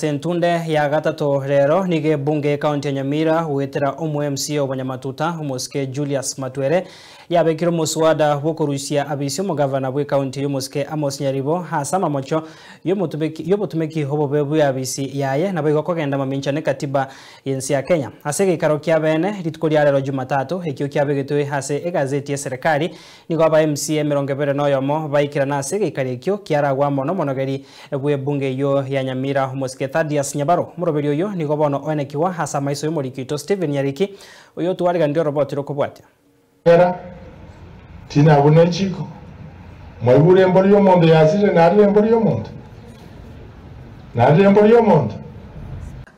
Sentunde ya gatatu rero nige bunge kaunti ya Nyamira wetera MCO Wanyamatuta umuske Julius Matwere yabekiro muswada wokurusia abisyo mugavana bwe kaunti y'umuske Amos Nyaribo hasama mocho yobutumeki hobobebu yabisi yaye nabo igokogenda maminchane katiba yensi ya Kenya asege ikarokia bene litkolia rero Jumatatu ekyo kyabegitwe hase egazeti ya serikali nigo aba MCA mirongebere noyomo baikira na asege ikarekyo kyaragwa mono monogeri bwe bunge yo ya Nyamira umuske Thaddeus Nyabaro muroberi uyo nigo bono onekiwa hasa maiso y'umurikito Steven Nyariki uyo tuwariga ndio robot rokobwate era tina bunechiko mwibure mbori y'omuntu yasire nari mbori y'omuntu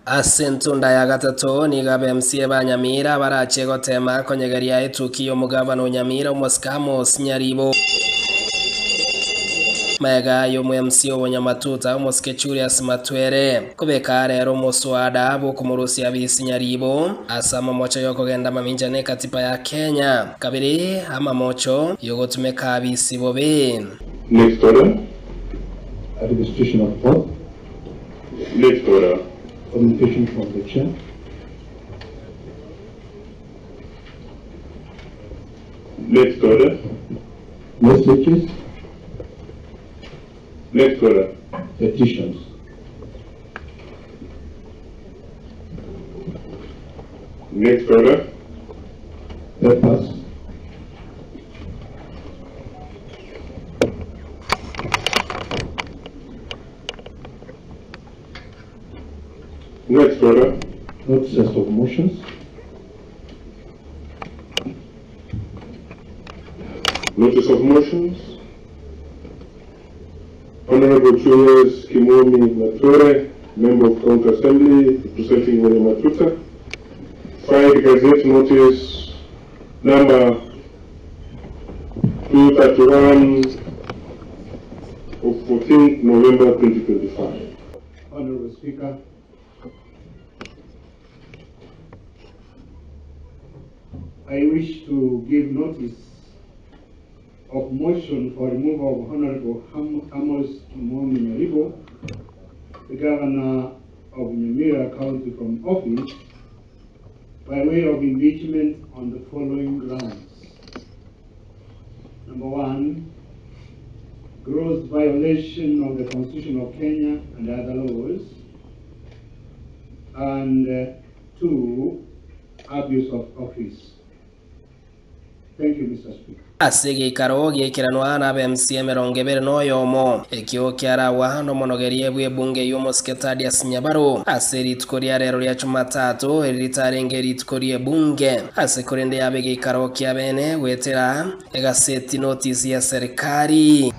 Asentunda ya gatatu nigabe MCA ba Nyamira barache gotema konyegeria etukiyo mugavana wa Nyamira umuske Amos Nyaribo Mega yo MCO Wanyamatuta umuske Julius Matwere kubeka rero muswada bukumurusia abisi Nyaribo asama mocho yokogenda maminjane katiba ya Kenya kabiri ama mocho yogotumeka abisi bobe. Next order, administration of thought. Next order, communication from the chair. Next order, messages. Next order, petitions. Next order, papers. Next order, notices of motions. Notice of motions. Honorable Julius Kimomi Matwere, Member of County Assembly, representing Wanyamatuta, filed Gazette Notice number 231 of 14th November 2025. Honorable Speaker, I wish to give notice of motion for removal of Honorable Amos Nyaribo, the Governor of Nyamira County from office, by way of impeachment on the following grounds. Number one, gross violation of the Constitution of Kenya and other laws. And two, abuse of office. Thank you, Mr. Speaker. Asige ikarogi ikiranwa na MCA mirongebere noyomo ekyo kyarawa no monogerie bwe bunge y'umuske Thaddeus Nyabaro aseri tkoria rero ya Jumatatu eritarengeri tkorie bunge asekorende yabege ikaroki abene wetera egaseti notice ya serikali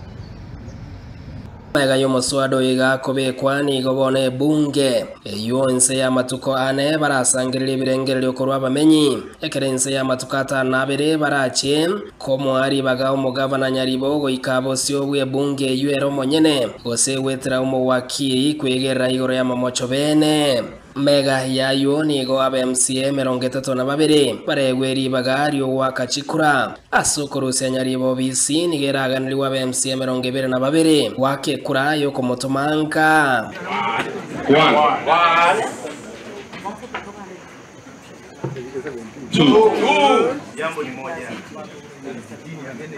Mega yo muswado yiga kobekwa ni gobone bunge eyo nse ya matuko ane barasangirira birengerero korwa bamenyi ekerense ya matukata nabere barache komo ari baga umugavana Nyaribo go ikabosyo bwe bunge yuero monyene gose wetera umwakiri kwegera igoro ya mamocho bene Mega yayo nigo aba MCA merongetatu na babiri baregweri bagario wakachikura asukurusia Nyaribo bisi nigeraganiri wa MCA merongebere na babiri wake kura yo komotomanga one. Two. Jambo ni moja.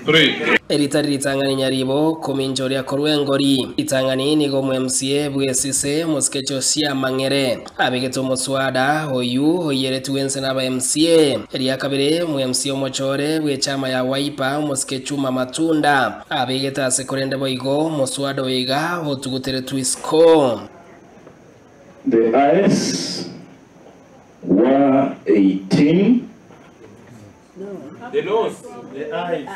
3. Eritari itangani Nyaribo kuminjori ya korwengori itangani nigo MCA bwesise muskecho sia mangere abegeto muswada hoyu hoyere tuwense na MCA eria kabere MCA mochore bwe chama ya Wiper muskecho Matunda abegeta sekorende boigo muswada oiga hotugutere twisko. The ayes were 18. The noes, the ayes.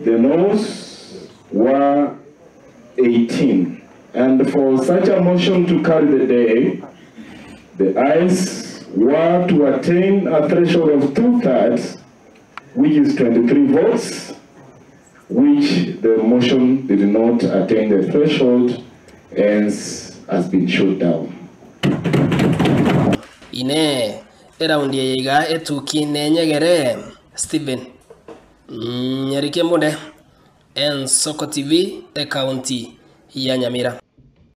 The noes were 18. And for such a motion to carry the day, the ayes were to attain a threshold of 2/3, which is 23 votes, which the motion did not attain the threshold and has been shot down. Ine eraundi yiga etuki nenyegere Steven Nyariki Munde Soko TV e county ya Nyamira.